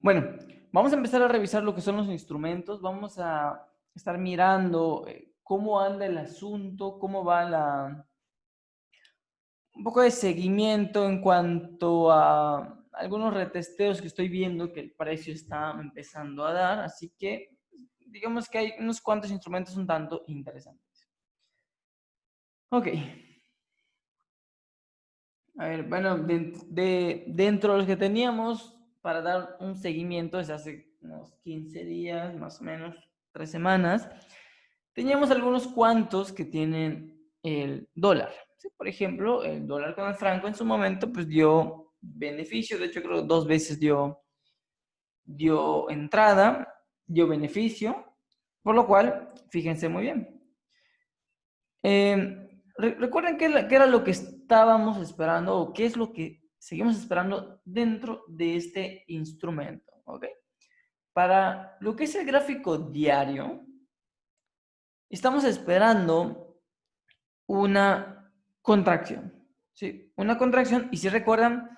Bueno, vamos a empezar a revisar lo que son los instrumentos. Vamos a estar mirando cómo anda el asunto, cómo va un poco de seguimiento en cuanto a algunos retesteos que estoy viendo que el precio está empezando a dar. Así que digamos que hay unos cuantos instrumentos un tanto interesantes. Ok. A ver, bueno, dentro de los que teníamos para dar un seguimiento desde hace unos 15 días, más o menos 3 semanas, teníamos algunos cuantos que tienen el dólar. ¿Sí? Por ejemplo, el dólar con el franco en su momento pues dio beneficio, de hecho creo que 2 veces dio entrada, dio beneficio, por lo cual, fíjense muy bien. Recuerden qué era lo que estábamos esperando o qué es lo que seguimos esperando dentro de este instrumento. ¿Ok? Para lo que es el gráfico diario, estamos esperando una contracción. ¿Sí? Una contracción, y si recuerdan,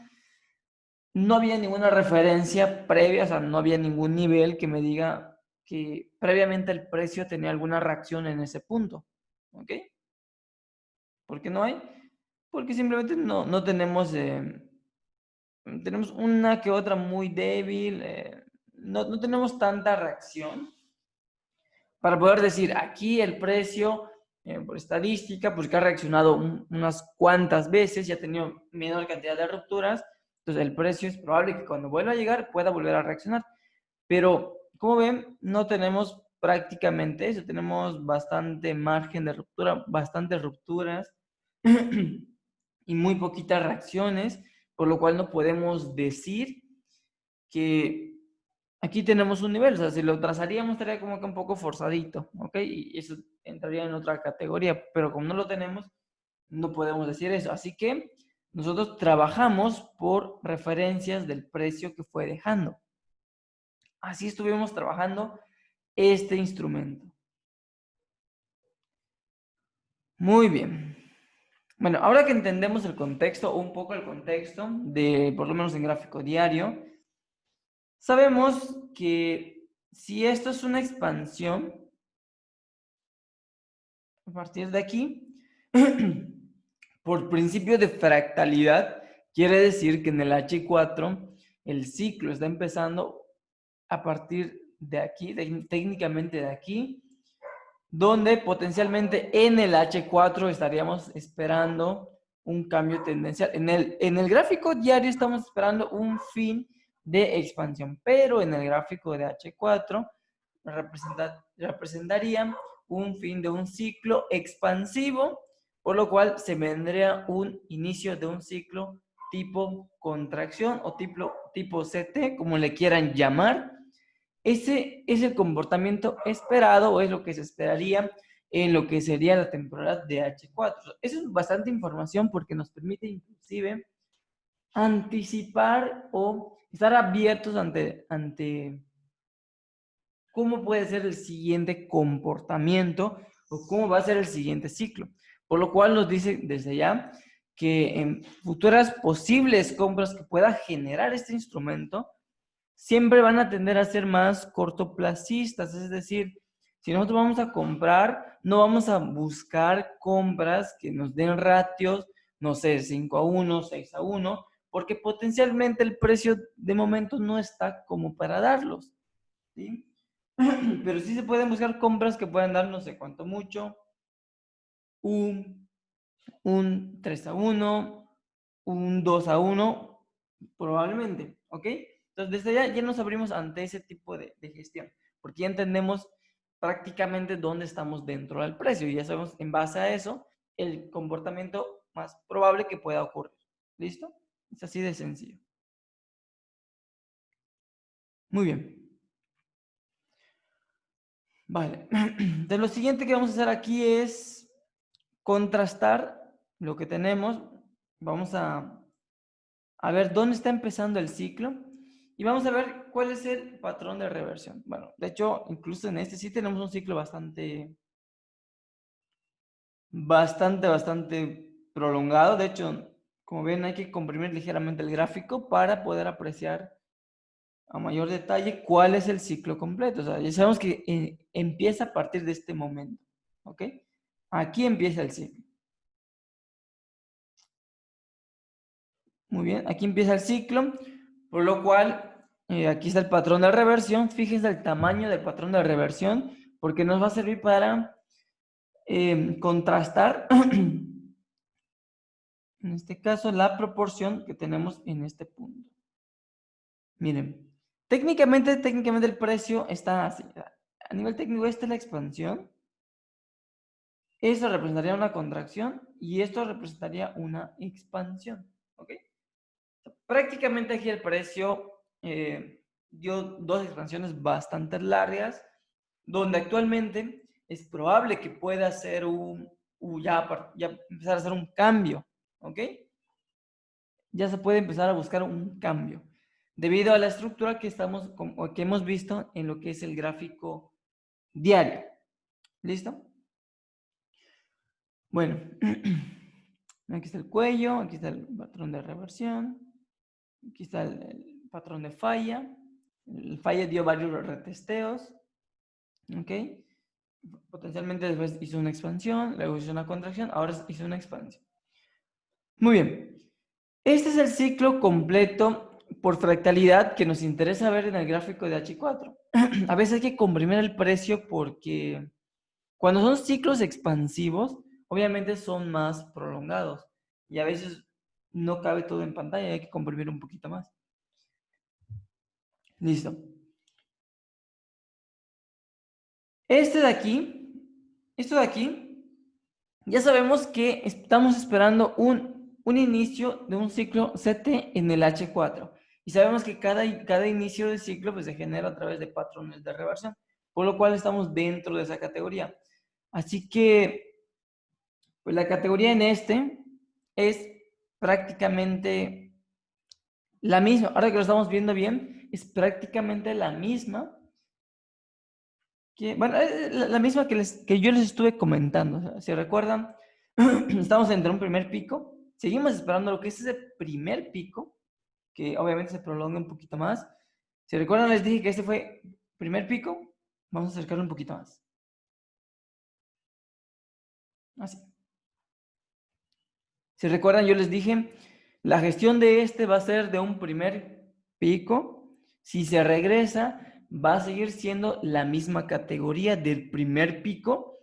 no había ninguna referencia previa, o sea, no había ningún nivel que me diga que previamente el precio tenía alguna reacción en ese punto. ¿Ok? ¿Por qué no hay? Porque simplemente no tenemos, tenemos una que otra muy débil, no tenemos tanta reacción para poder decir aquí el precio, por estadística, pues que ha reaccionado unas cuantas veces y ha tenido menor cantidad de rupturas, entonces el precio es probable que cuando vuelva a llegar pueda volver a reaccionar. Pero, como ven, no tenemos prácticamente eso, tenemos bastante margen de ruptura, bastantes rupturas y muy poquitas reacciones, por lo cual no podemos decir que aquí tenemos un nivel, o sea, si lo trazaríamos estaría como que un poco forzadito, ¿ok? Y eso entraría en otra categoría, pero como no lo tenemos, no podemos decir eso. Así que nosotros trabajamos por referencias del precio que fue dejando. Así estuvimos trabajando este instrumento. Muy bien. Bueno, ahora que entendemos el contexto, o un poco el contexto, de por lo menos en gráfico diario, sabemos que si esto es una expansión, a partir de aquí, por principio de fractalidad, quiere decir que en el H4 el ciclo está empezando a partir de aquí, técnicamente de aquí, donde potencialmente en el H4 estaríamos esperando un cambio tendencial. En el gráfico diario estamos esperando un fin de expansión, pero en el gráfico de H4 representaría un fin de un ciclo expansivo, por lo cual se vendría un inicio de un ciclo tipo contracción o tipo CT, como le quieran llamar. Ese es el comportamiento esperado o es lo que se esperaría en lo que sería la temporada de H4. Eso es bastante información porque nos permite inclusive anticipar o estar abiertos ante cómo puede ser el siguiente comportamiento o cómo va a ser el siguiente ciclo. Por lo cual nos dice desde ya que en futuras posibles compras que pueda generar este instrumento, siempre van a tender a ser más cortoplacistas, es decir, si nosotros vamos a comprar, no vamos a buscar compras que nos den ratios, no sé, 5-1, 6-1, porque potencialmente el precio de momento no está como para darlos, ¿sí? Pero sí se pueden buscar compras que puedan dar, no sé cuánto mucho, un, un 3-1, un 2-1, probablemente, ¿ok? Entonces, desde ya nos abrimos ante ese tipo de gestión, porque ya entendemos prácticamente dónde estamos dentro del precio y ya sabemos en base a eso el comportamiento más probable que pueda ocurrir. ¿Listo? Es así de sencillo. Muy bien. Vale. Entonces, lo siguiente que vamos a hacer aquí es contrastar lo que tenemos. Vamos a ver dónde está empezando el ciclo y vamos a ver cuál es el patrón de reversión. Bueno, de hecho, incluso en este sí tenemos un ciclo bastante prolongado. De hecho, como ven, hay que comprimir ligeramente el gráfico para poder apreciar a mayor detalle cuál es el ciclo completo. O sea, ya sabemos que empieza a partir de este momento. ¿Ok? Aquí empieza el ciclo. Muy bien, aquí empieza el ciclo, por lo cual aquí está el patrón de reversión. Fíjense el tamaño del patrón de reversión, porque nos va a servir para contrastar, en este caso, la proporción que tenemos en este punto. Miren, técnicamente el precio está así. A nivel técnico, esta es la expansión. Esto representaría una contracción y esto representaría una expansión. ¿Ok? Prácticamente aquí el precio dio dos expansiones bastante largas, donde actualmente es probable que pueda hacer ya empezar a hacer un cambio. ¿Ok? Ya se puede empezar a buscar un cambio debido a la estructura que hemos visto en lo que es el gráfico diario. ¿Listo? Bueno, aquí está el cuello, aquí está el patrón de reversión, aquí está el patrón de falla. El falla dio varios retesteos, ¿ok? Potencialmente después hizo una expansión, luego hizo una contracción, ahora hizo una expansión. Muy bien. Este es el ciclo completo por fractalidad que nos interesa ver en el gráfico de H4. A veces hay que comprimir el precio porque cuando son ciclos expansivos, obviamente son más prolongados y a veces no cabe todo en pantalla, hay que comprimir un poquito más. Listo. Esto de aquí, ya sabemos que estamos esperando un inicio de un ciclo CT en el H4. Y sabemos que cada inicio de ciclo pues, se genera a través de patrones de reversión, por lo cual estamos dentro de esa categoría. Así que pues, la categoría en este es prácticamente la misma. Ahora que lo estamos viendo bien, es prácticamente la misma bueno, la misma que yo les estuve comentando. O sea, si recuerdan, estamos entre un primer pico. Seguimos esperando lo que es ese primer pico, que obviamente se prolonga un poquito más. Si recuerdan, les dije que este fue primer pico. Vamos a acercarlo un poquito más. Así. Si recuerdan, yo les dije, la gestión de este va a ser de un primer pico. Si se regresa, va a seguir siendo la misma categoría del primer pico,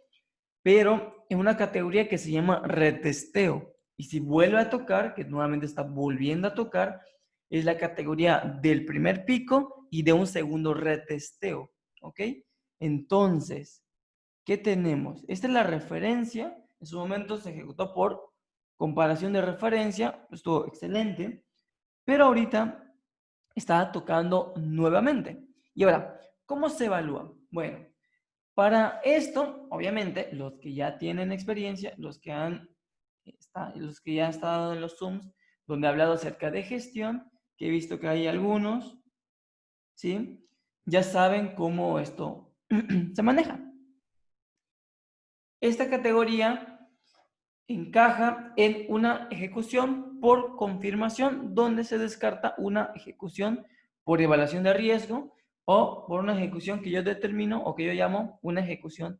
pero en una categoría que se llama retesteo. Y si vuelve a tocar, que nuevamente está volviendo a tocar, es la categoría del primer pico y de un segundo retesteo. ¿Ok? Entonces, ¿qué tenemos? Esta es la referencia. En su momento se ejecutó por comparación de referencia. Estuvo excelente. Pero ahorita está tocando nuevamente. Y ahora, ¿cómo se evalúa? Bueno, para esto, obviamente, los que ya tienen experiencia, los que ya han estado en los Zooms, donde he hablado acerca de gestión, que he visto que hay algunos, ¿sí? Ya saben cómo esto se maneja. Esta categoría encaja en una ejecución por confirmación, donde se descarta una ejecución por evaluación de riesgo o por una ejecución que yo determino o que yo llamo una ejecución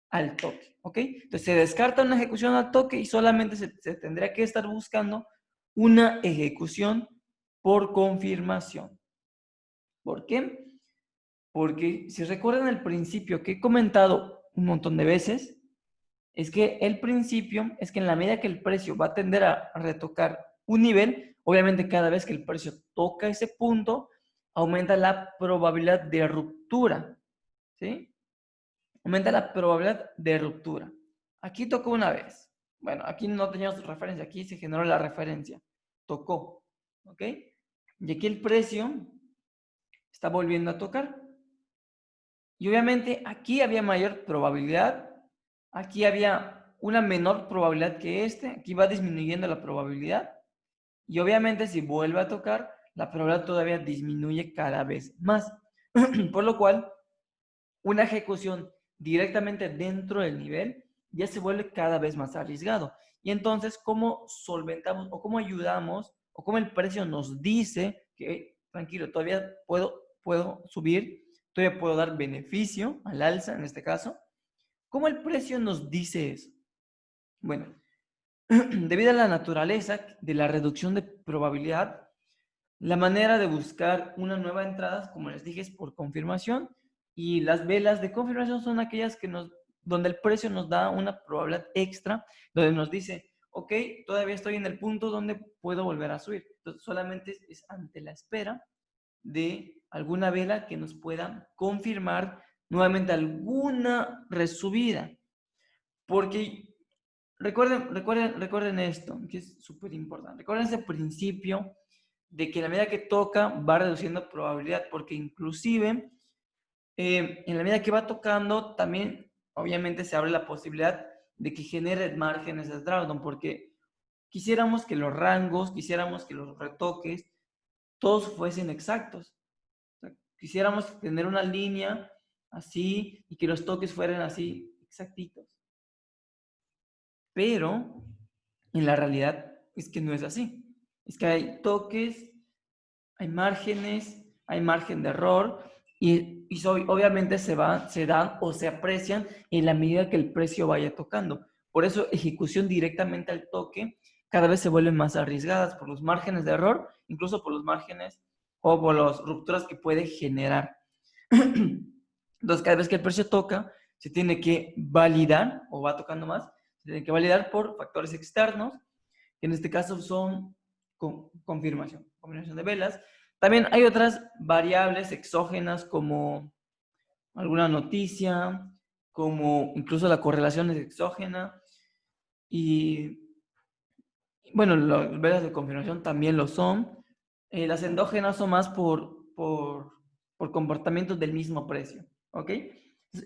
al toque, ¿ok? Entonces se descarta una ejecución al toque y solamente se tendría que estar buscando una ejecución por confirmación. ¿Por qué? Porque si recuerdan el principio que he comentado un montón de veces, es que el principio es que en la medida que el precio va a tender a retocar un nivel, obviamente cada vez que el precio toca ese punto, aumenta la probabilidad de ruptura, ¿sí? Aumenta la probabilidad de ruptura. Aquí tocó una vez. Bueno, aquí no teníamos referencia, aquí se generó la referencia. Tocó, ¿ok? Y aquí el precio está volviendo a tocar. Y obviamente aquí había mayor probabilidad, aquí había una menor probabilidad que aquí va disminuyendo la probabilidad. Y obviamente si vuelve a tocar, la probabilidad todavía disminuye cada vez más. Por lo cual, una ejecución directamente dentro del nivel ya se vuelve cada vez más arriesgado. Y entonces, ¿cómo solventamos o cómo ayudamos o cómo el precio nos dice que tranquilo, todavía puedo subir, todavía puedo dar beneficio al alza en este caso. ¿Cómo el precio nos dice eso? Bueno, debido a la naturaleza de la reducción de probabilidad, la manera de buscar una nueva entrada, como les dije, es por confirmación, y las velas de confirmación son aquellas donde el precio nos da una probabilidad extra, donde nos dice, ok, todavía estoy en el punto donde puedo volver a subir. Entonces, solamente es ante la espera de alguna vela que nos pueda confirmar nuevamente alguna resubida. Porque recuerden esto, que es súper importante. Recuerden ese principio de que en la medida que toca va reduciendo probabilidad, porque inclusive en la medida que va tocando también obviamente se abre la posibilidad de que genere márgenes de drawdown, porque quisiéramos que los rangos, quisiéramos que los retoques, todos fuesen exactos. O sea, quisiéramos tener una línea así y que los toques fueran así exactitos. Pero en la realidad es que no es así. Es que hay toques, hay márgenes, hay margen de error y obviamente se dan o se aprecian en la medida que el precio vaya tocando. Por eso ejecución directamente al toque cada vez se vuelven más arriesgadas por los márgenes de error, incluso por los márgenes o por las rupturas que puede generar. Entonces, cada vez que el precio toca, se tiene que validar o va tocando más, se tiene que validar por factores externos, que en este caso son confirmación de velas. También hay otras variables exógenas como alguna noticia, como incluso la correlación es exógena. Y bueno, las velas de confirmación también lo son. Las endógenas son más por comportamientos del mismo precio. ¿Ok?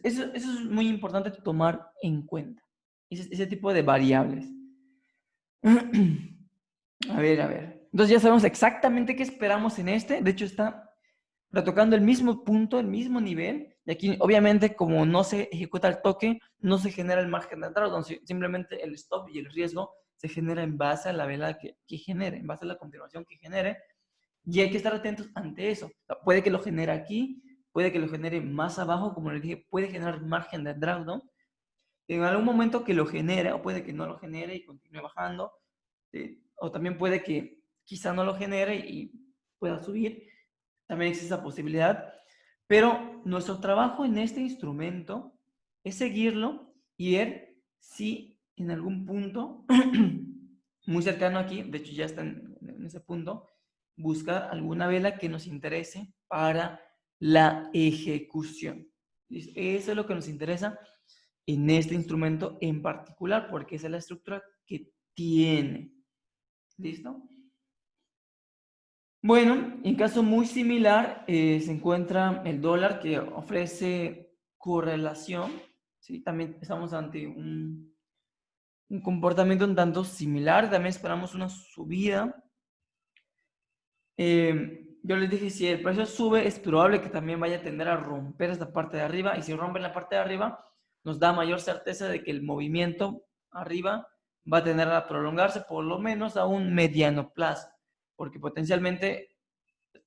Eso es muy importante tomar en cuenta. Ese tipo de variables. A ver, a ver. Entonces ya sabemos exactamente qué esperamos en este. De hecho, está retocando el mismo punto, el mismo nivel. Y aquí, obviamente, como no se ejecuta el toque, no se genera el margen de entrada, donde simplemente el stop y el riesgo se genera en base a la vela que genere, en base a la confirmación que genere. Y hay que estar atentos ante eso. O sea, puede que lo genere aquí, puede que lo genere más abajo, como les dije, puede generar margen de drawdown. En algún momento que lo genere, o puede que no lo genere y continúe bajando. O también puede que quizá no lo genere y pueda subir. También existe esa posibilidad. Pero nuestro trabajo en este instrumento es seguirlo y ver si en algún punto, muy cercano aquí, de hecho ya está en ese punto, buscar alguna vela que nos interese para la ejecución. Eso es lo que nos interesa en este instrumento en particular, porque esa es la estructura que tiene. ¿Listo? Bueno, en caso muy similar se encuentra el dólar que ofrece correlación. ¿Sí? También estamos ante un comportamiento un tanto similar. También esperamos una subida. Yo les dije, si el precio sube, es probable que también vaya a tender a romper esta parte de arriba. Y si rompe la parte de arriba, nos da mayor certeza de que el movimiento arriba va a tender a prolongarse por lo menos a un mediano plazo. Porque potencialmente,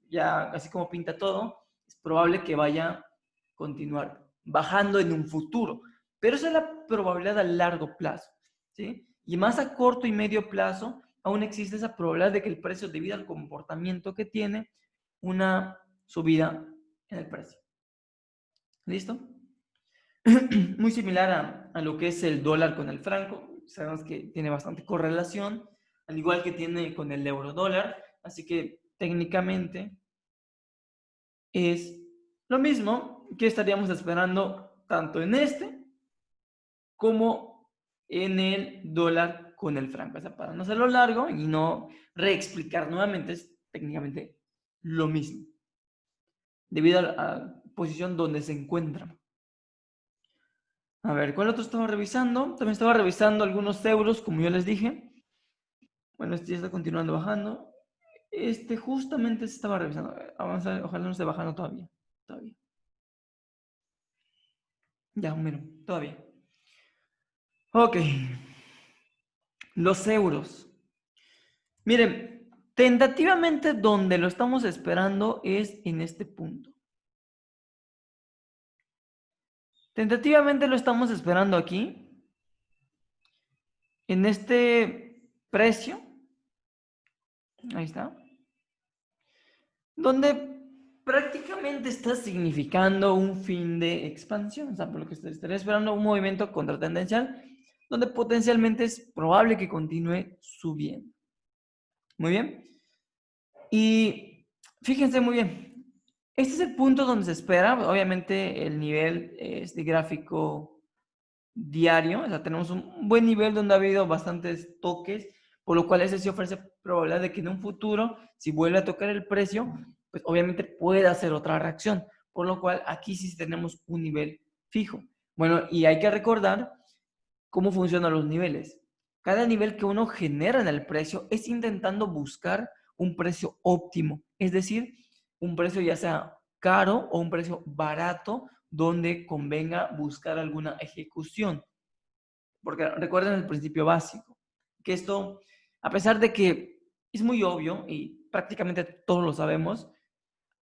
ya así como pinta todo, es probable que vaya a continuar bajando en un futuro. Pero esa es la probabilidad a largo plazo. ¿Sí? Y más a corto y medio plazo, aún existe esa probabilidad de que el precio, debido al comportamiento que tiene, una subida en el precio. ¿Listo? Muy similar a lo que es el dólar con el franco. Sabemos que tiene bastante correlación, al igual que tiene con el euro dólar. Así que técnicamente es lo mismo que estaríamos esperando tanto en este como en el dólar con el franco. O sea, para no hacerlo largo y no reexplicar nuevamente, es técnicamente lo mismo, debido a la posición donde se encuentran. A ver, ¿cuál otro estaba revisando? También estaba revisando algunos euros, como yo les dije. Bueno, este ya está continuando bajando. Este justamente se estaba revisando. Vamos a ver, ojalá no esté bajando todavía. Todavía. Ya, mira, todavía. Ok. Los euros. Miren, Tentativamente donde lo estamos esperando es en este punto. Tentativamente lo estamos esperando aquí, en este precio. Ahí está. Donde prácticamente está significando un fin de expansión. O sea, por lo que estaría esperando un movimiento contratendencial, donde potencialmente es probable que continúe subiendo. Muy bien. Y fíjense muy bien. Este es el punto donde se espera. Obviamente el nivel es de gráfico diario. O sea, tenemos un buen nivel donde ha habido bastantes toques, por lo cual ese sí ofrece probabilidad de que en un futuro, si vuelve a tocar el precio, pues obviamente puede hacer otra reacción. Por lo cual aquí sí tenemos un nivel fijo. Bueno, y hay que recordar cómo funcionan los niveles. Cada nivel que uno genera en el precio es intentando buscar un precio óptimo, es decir, un precio ya sea caro o un precio barato donde convenga buscar alguna ejecución. Porque recuerden el principio básico, que esto, a pesar de que es muy obvio y prácticamente todos lo sabemos,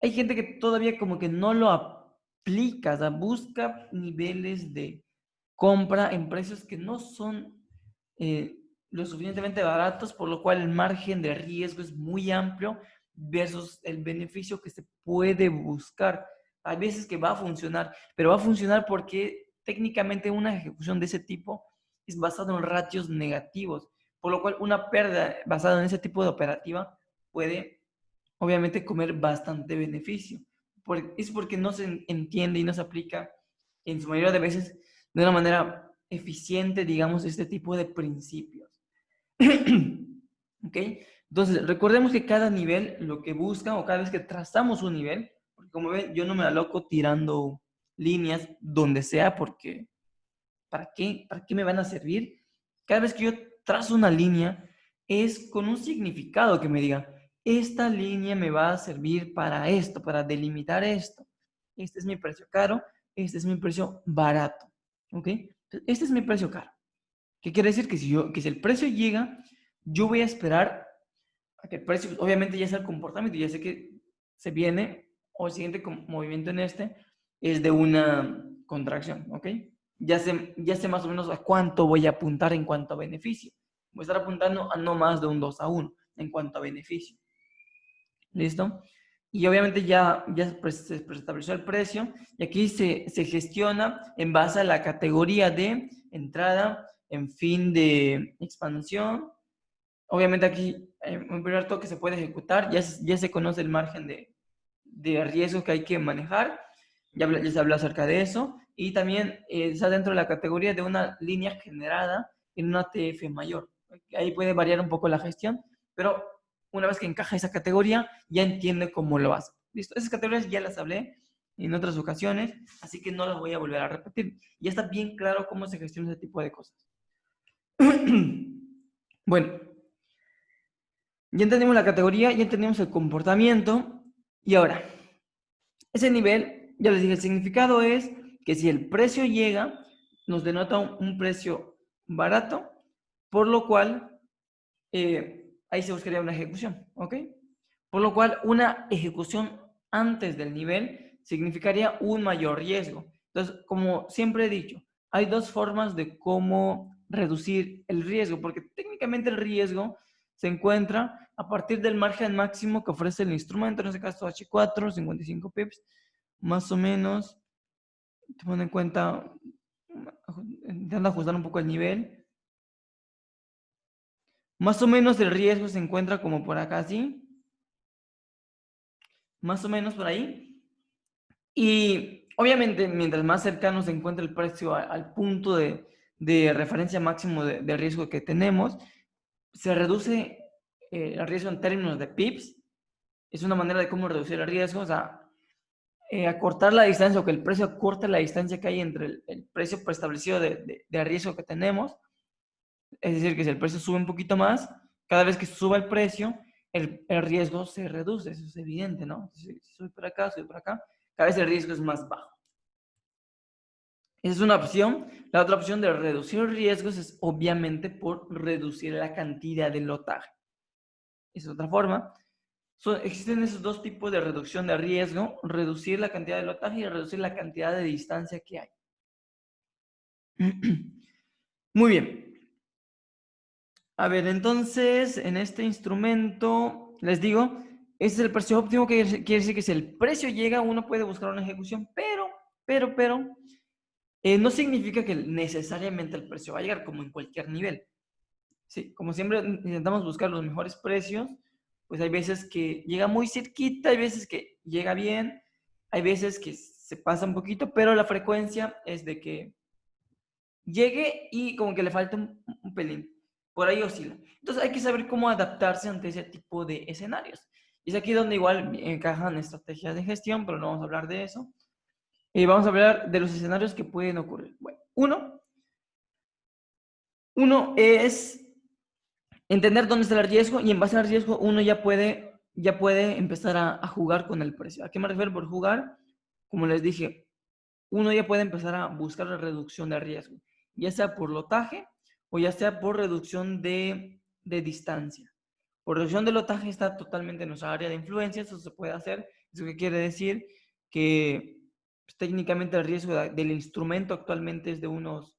hay gente que todavía como que no lo aplica, o sea, busca niveles de compra en precios que no son lo suficientemente baratos, por lo cual el margen de riesgo es muy amplio versus el beneficio que se puede buscar. Hay veces que va a funcionar, pero va a funcionar porque técnicamente una ejecución de ese tipo es basada en ratios negativos, por lo cual una pérdida basada en ese tipo de operativa puede obviamente comer bastante beneficio. Es porque no se entiende y no se aplica en su mayoría de veces de una manera eficiente, digamos, este tipo de principios. ¿Ok? Entonces, recordemos que cada nivel lo que busca, o cada vez que trazamos un nivel, porque como ven, yo no me aloco tirando líneas donde sea, porque ¿para qué? ¿Para qué me van a servir? Cada vez que yo trazo una línea, es con un significado que me diga, esta línea me va a servir para esto, para delimitar esto. Este es mi precio caro, este es mi precio barato. ¿Ok? Este es mi precio caro. ¿Qué quiere decir? Que si el precio llega, yo voy a esperar a que el precio, obviamente ya sea el comportamiento, ya sé que se viene, o el siguiente movimiento en este es de una contracción, ¿ok? Ya sé más o menos a cuánto voy a apuntar en cuanto a beneficio. Voy a estar apuntando a no más de un 2-1 en cuanto a beneficio. ¿Listo? Y obviamente ya se estableció el precio y aquí se gestiona en base a la categoría de entrada, en fin de expansión. Obviamente aquí un primer toque se puede ejecutar, ya se conoce el margen de riesgo que hay que manejar, ya se habló acerca de eso, y también está dentro de la categoría de una línea generada en una TF mayor. Ahí puede variar un poco la gestión, pero una vez que encaja esa categoría, ya entiende cómo lo hace. ¿Listo? Esas categorías ya las hablé en otras ocasiones, así que no las voy a volver a repetir. Ya está bien claro cómo se gestiona ese tipo de cosas. Bueno, ya entendimos la categoría, ya entendimos el comportamiento, y ahora, ese nivel, ya les dije, el significado es que si el precio llega, nos denota un precio barato, por lo cual ahí se buscaría una ejecución, ¿ok? Por lo cual una ejecución antes del nivel significaría un mayor riesgo. Entonces, como siempre he dicho, hay dos formas de cómo reducir el riesgo, porque técnicamente el riesgo se encuentra a partir del margen máximo que ofrece el instrumento, en este caso H4, 55 pips, más o menos, tomando en cuenta, intentando ajustar un poco el nivel, más o menos el riesgo se encuentra como por acá, ¿sí? Más o menos por ahí. Y obviamente, mientras más cercano se encuentra el precio al punto de referencia máximo de riesgo que tenemos, se reduce el riesgo en términos de pips. Es una manera de cómo reducir el riesgo, o sea, acortar la distancia o que el precio acorte la distancia que hay entre el precio preestablecido de riesgo que tenemos. Es decir, que si el precio sube un poquito más, cada vez que suba el precio, el riesgo se reduce, eso es evidente, ¿no? Si sube por acá, sube por acá, cada vez el riesgo es más bajo. Esa es una opción. La otra opción de reducir riesgos es obviamente por reducir la cantidad de lotaje. es otra forma. Existen esos dos tipos de reducción de riesgo, reducir la cantidad de lotaje y reducir la cantidad de distancia que hay. Muy bien. A ver, entonces, en este instrumento, les digo, este es el precio óptimo, que quiere decir que si el precio llega, uno puede buscar una ejecución, pero, no significa que necesariamente el precio va a llegar, como en cualquier nivel. Sí, como siempre intentamos buscar los mejores precios, pues hay veces que llega muy cerquita, hay veces que llega bien, hay veces que se pasa un poquito, pero la frecuencia es de que llegue y como que le falta un pelín. Por ahí oscila. Entonces hay que saber cómo adaptarse ante ese tipo de escenarios. Y es aquí donde igual encajan estrategias de gestión, pero no vamos a hablar de eso. Y vamos a hablar de los escenarios que pueden ocurrir. Bueno, uno es entender dónde está el riesgo, y en base al riesgo uno ya puede empezar a jugar con el precio. ¿A qué me refiero por jugar? Como les dije, uno ya puede empezar a buscar la reducción de riesgo, ya sea por lotaje o ya sea por reducción de distancia. Por reducción de lotaje está totalmente en nuestra área de influencia, eso se puede hacer. ¿Eso qué quiere decir? Que pues, técnicamente el riesgo del instrumento actualmente es de unos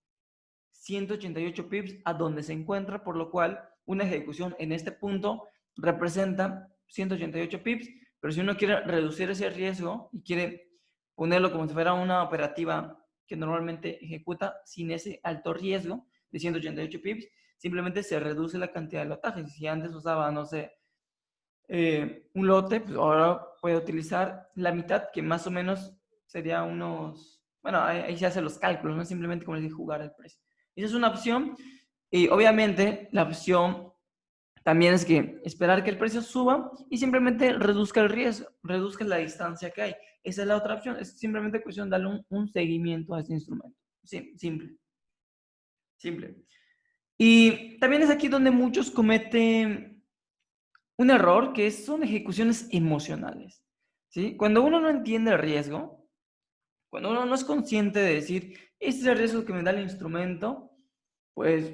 188 pips a donde se encuentra, por lo cual una ejecución en este punto representa 188 pips, pero si uno quiere reducir ese riesgo y quiere ponerlo como si fuera una operativa que normalmente ejecuta sin ese alto riesgo de 188 pips, simplemente se reduce la cantidad de lotajes. Si antes usaba, no sé, un lote, pues ahora puede utilizar la mitad, que más o menos sería unos, bueno, ahí se hacen los cálculos, no simplemente como les dije, jugar el precio. Esa es una opción, y obviamente la opción también es que esperar que el precio suba y simplemente reduzca el riesgo, reduzca la distancia que hay. Esa es la otra opción, es simplemente cuestión de darle un seguimiento a este instrumento. Sí, simple. Y también es aquí donde muchos cometen un error, que son ejecuciones emocionales. ¿Sí? Cuando uno no entiende el riesgo, cuando uno no es consciente de decir, este es el riesgo que me da el instrumento, pues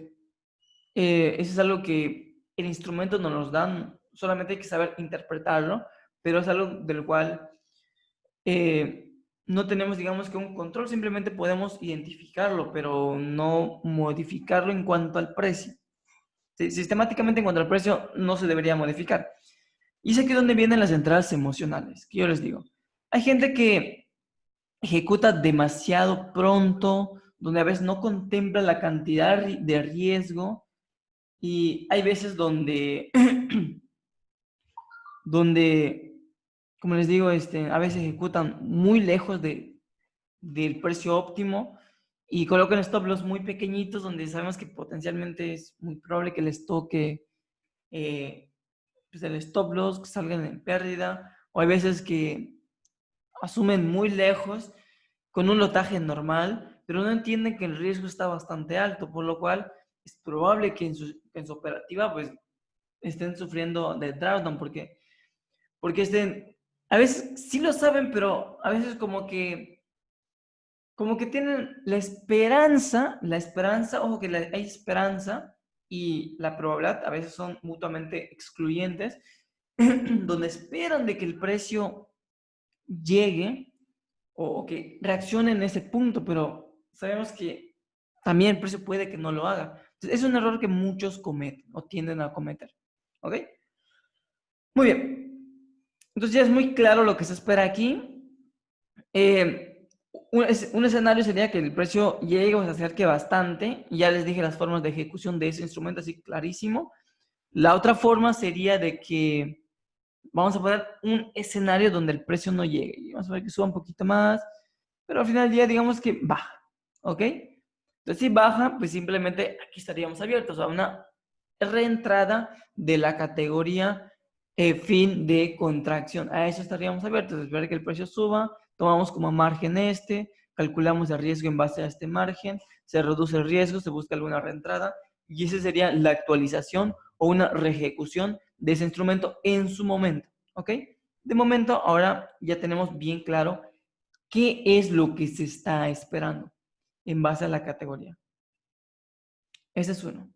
eso es algo que el instrumento no nos da, solamente hay que saber interpretarlo, pero es algo del cual no tenemos, digamos, que un control, simplemente podemos identificarlo, pero no modificarlo en cuanto al precio. Sí, sistemáticamente en cuanto al precio no se debería modificar. Y es aquí donde vienen las entradas emocionales, que yo les digo. Hay gente que ejecuta demasiado pronto, donde a veces no contempla la cantidad de riesgo, y hay veces donde, donde, como les digo, a veces ejecutan muy lejos del precio óptimo y colocan stop loss muy pequeñitos, donde sabemos que potencialmente es muy probable que les toque pues el stop loss, que salgan en pérdida, o hay veces que asumen muy lejos con un lotaje normal, pero no entienden que el riesgo está bastante alto, por lo cual es probable que en su operativa pues estén sufriendo de drawdown, porque a veces sí lo saben, pero a veces como que tienen la esperanza, ojo que hay esperanza y la probabilidad a veces son mutuamente excluyentes, donde esperan de que el precio llegue o que reaccione en ese punto, pero sabemos que también el precio puede que no lo haga. Entonces, es un error que muchos cometen o tienden a cometer. ¿Ok? Muy bien. Entonces ya es muy claro lo que se espera aquí. Un escenario sería que el precio llegue o se acerque bastante. Y ya les dije las formas de ejecución de ese instrumento, así clarísimo. La otra forma sería de que vamos a poner un escenario donde el precio no llegue. Y vamos a ver que suba un poquito más, pero al final del día digamos que baja. ¿Ok? Entonces si baja, pues simplemente aquí estaríamos abiertos a una reentrada de la categoría fin de contracción. A eso estaríamos abiertos, esperar que el precio suba, tomamos como margen calculamos el riesgo en base a este margen, se reduce el riesgo, se busca alguna reentrada, y esa sería la actualización o una reejecución de ese instrumento en su momento. ¿Ok? De momento, ahora ya tenemos bien claro qué es lo que se está esperando en base a la categoría. Ese es uno.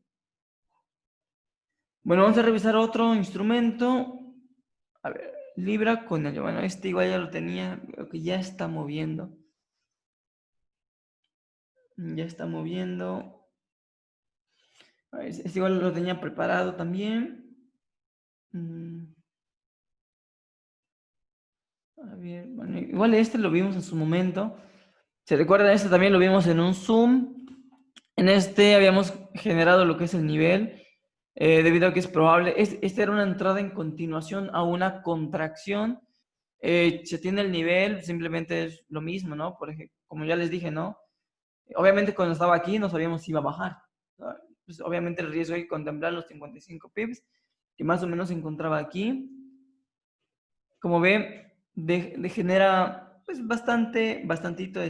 Bueno, vamos a revisar otro instrumento. A ver, Libra con el... Bueno, este igual ya lo tenía, creo que ya está moviendo. Ya está moviendo. A ver, este igual lo tenía preparado también. A ver, bueno, igual este lo vimos en su momento. ¿Se recuerdan? Este también lo vimos en un Zoom. En este habíamos generado lo que es el nivel, debido a que es probable. Esta era una entrada en continuación a una contracción. Se tiene el nivel, simplemente es lo mismo, ¿no? Por ejemplo, como ya les dije, ¿no? Obviamente cuando estaba aquí no sabíamos si iba a bajar, ¿no? Pues obviamente el riesgo hay que contemplar los 55 pips, que más o menos se encontraba aquí. Como ve, genera pues bastantito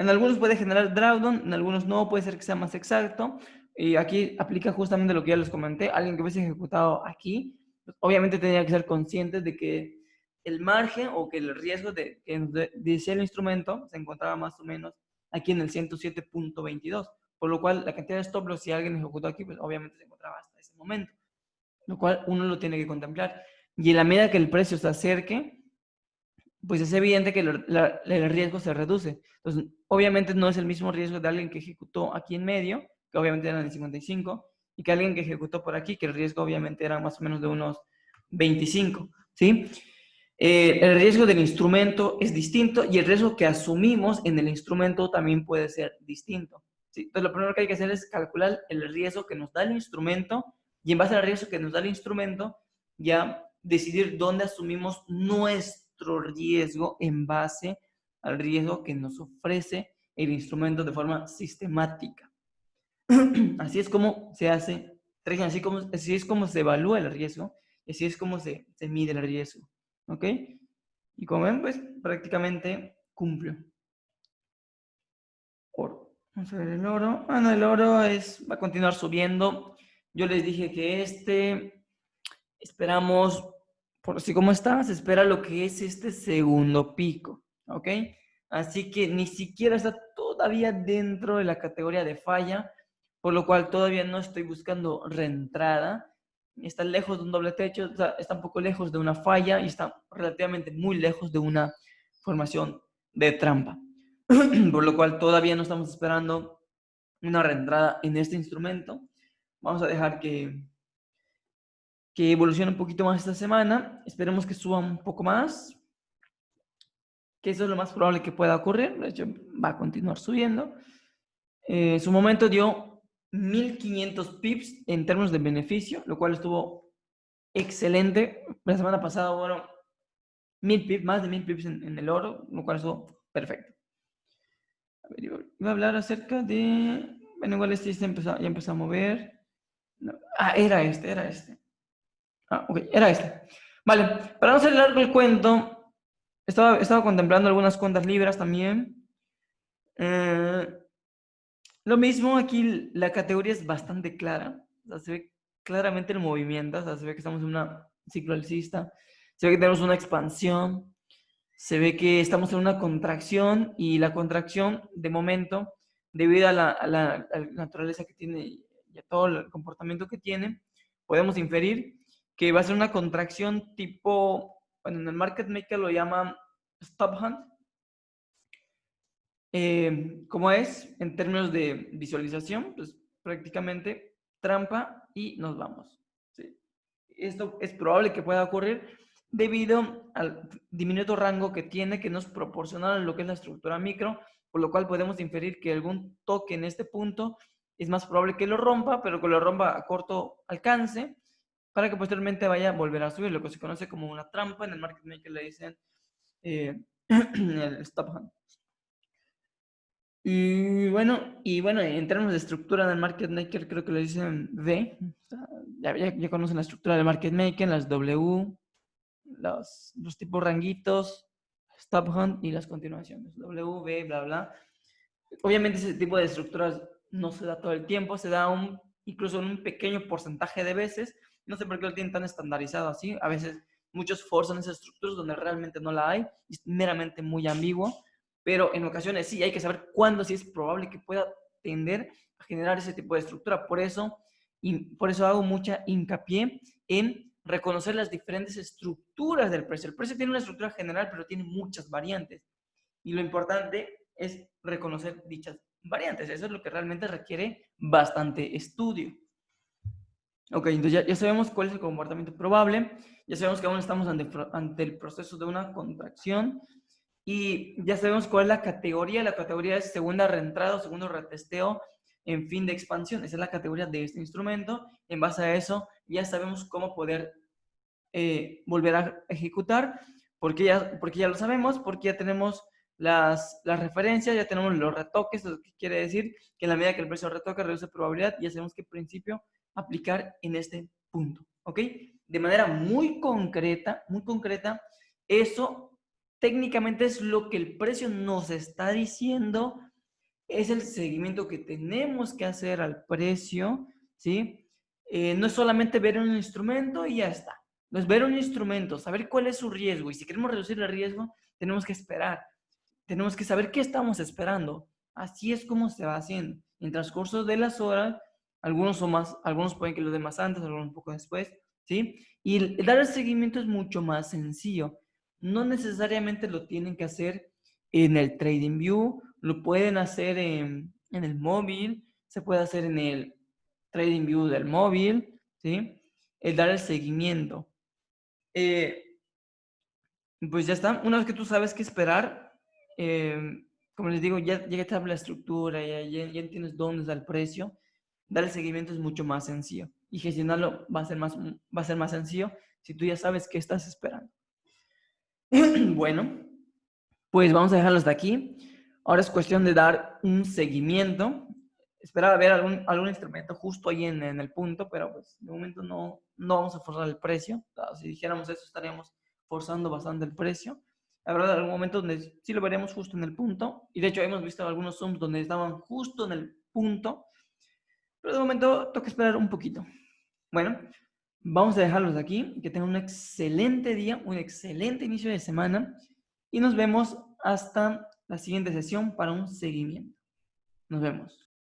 en algunos puede generar drawdown, en algunos no, puede ser que sea más exacto. Y aquí aplica justamente lo que ya les comenté. Alguien que hubiese ejecutado aquí, pues, obviamente tenía que ser consciente de que el margen o que el riesgo de que decía el instrumento se encontraba más o menos aquí en el 107.22. Por lo cual, la cantidad de stop loss, si alguien ejecutó aquí, pues obviamente se encontraba hasta ese momento. Lo cual uno lo tiene que contemplar. Y en la medida que el precio se acerque, pues es evidente que el riesgo se reduce. Entonces, obviamente no es el mismo riesgo de alguien que ejecutó aquí en medio, que obviamente eran de 55, y que alguien que ejecutó por aquí, que el riesgo obviamente era más o menos de unos 25, ¿sí? El riesgo del instrumento es distinto y el riesgo que asumimos en el instrumento también puede ser distinto, ¿sí? Entonces, lo primero que hay que hacer es calcular el riesgo que nos da el instrumento y en base al riesgo que nos da el instrumento, ya decidir dónde asumimos nuestro riesgo en base al riesgo que nos ofrece el instrumento de forma sistemática. Así es como se hace, así es como se evalúa el riesgo y así es como se mide el riesgo. ¿Ok? Y como ven, pues prácticamente cumplió. Oro. Vamos a ver el oro. Bueno, el oro va a continuar subiendo. Yo les dije que esperamos, por así como está, se espera lo que es este segundo pico. ¿Ok? Así que ni siquiera está todavía dentro de la categoría de falla, por lo cual todavía no estoy buscando reentrada. Está lejos de un doble techo, está un poco lejos de una falla y está relativamente muy lejos de una formación de trampa. Por lo cual todavía no estamos esperando una reentrada en este instrumento. Vamos a dejar que evolucione un poquito más esta semana. Esperemos que suba un poco más, que eso es lo más probable que pueda ocurrir. De hecho, va a continuar subiendo. En su momento dio 1500 pips en términos de beneficio, lo cual estuvo excelente. La semana pasada, bueno, 1000 pips, más de 1000 pips en el oro, lo cual estuvo perfecto. A ver, iba a hablar acerca de... Bueno, igual este ya empezó a mover. No. Ah, era este. Ah, ok, era este. Vale, para no hacer largo el cuento, estaba contemplando algunas cuentas libras también. Lo mismo aquí, la categoría es bastante clara. O sea, se ve claramente el movimiento. O sea, se ve que estamos en una ciclo alcista. Se ve que tenemos una expansión. Se ve que estamos en una contracción y la contracción, de momento, debido a la naturaleza que tiene y a todo el comportamiento que tiene, podemos inferir que va a ser una contracción tipo, bueno, en el market maker lo llaman stop hunt. ¿Cómo es en términos de visualización? Pues prácticamente trampa y nos vamos, ¿sí? Esto es probable que pueda ocurrir debido al diminuto rango que tiene, que nos proporciona lo que es la estructura micro, por lo cual podemos inferir que algún toque en este punto es más probable que lo rompa, pero que lo rompa a corto alcance, para que posteriormente vaya a volver a subir, lo que se conoce como una trampa. En el market maker le dicen el stop hunt. Y bueno, en términos de estructura del market maker, creo que le dicen V. O sea, ya conocen la estructura del market maker, las W, los tipos ranguitos, stop hunt y las continuaciones. W, V, bla, bla. Obviamente ese tipo de estructuras no se da todo el tiempo, se da incluso en un pequeño porcentaje de veces. No sé por qué lo tienen tan estandarizado así. A veces muchos forzan esas estructuras donde realmente no la hay. Es meramente muy ambiguo. Pero en ocasiones sí hay que saber cuándo sí es probable que pueda tender a generar ese tipo de estructura. Por eso hago mucha hincapié en reconocer las diferentes estructuras del precio. El precio tiene una estructura general, pero tiene muchas variantes. Y lo importante es reconocer dichas variantes. Eso es lo que realmente requiere bastante estudio. Ok, entonces ya sabemos cuál es el comportamiento probable, ya sabemos que aún estamos ante el proceso de una contracción y ya sabemos cuál es la categoría es segunda reentrada o segundo retesteo en fin de expansión. Esa es la categoría de este instrumento. En base a eso ya sabemos cómo poder volver a ejecutar, porque ya lo sabemos, porque ya tenemos las referencias, ya tenemos los retoques, lo que quiere decir que en la medida que el precio retoca, reduce probabilidad, ya sabemos qué principio aplicar en este punto, ¿ok? De manera muy concreta, eso técnicamente es lo que el precio nos está diciendo, es el seguimiento que tenemos que hacer al precio, ¿sí? No es solamente ver un instrumento y ya está. No es ver un instrumento, saber cuál es su riesgo, y si queremos reducir el riesgo, tenemos que esperar. Tenemos que saber qué estamos esperando. Así es como se va haciendo. En transcurso de las horas, algunos pueden que lo den más antes, algunos un poco después, ¿sí? Y dar el seguimiento es mucho más sencillo. No necesariamente lo tienen que hacer en el TradingView, lo pueden hacer en el móvil, se puede hacer en el TradingView del móvil, ¿sí? El dar el seguimiento. Pues ya está. Una vez que tú sabes qué esperar, como les digo, ya te habla la estructura, ya entiendes dónde está el precio, dar el seguimiento es mucho más sencillo. Y gestionarlo va a ser más sencillo si tú ya sabes qué estás esperando. Bueno, pues vamos a dejarlo hasta aquí. Ahora es cuestión de dar un seguimiento. Esperaba ver algún instrumento justo ahí en el punto, pero pues de momento no vamos a forzar el precio. Si dijéramos eso, estaríamos forzando bastante el precio. Habrá algún momento donde sí lo veremos justo en el punto. Y de hecho hemos visto algunos zooms donde estaban justo en el punto. Pero de momento toca esperar un poquito. Bueno, vamos a dejarlos aquí. Que tengan un excelente día, un excelente inicio de semana. Y nos vemos hasta la siguiente sesión para un seguimiento. Nos vemos.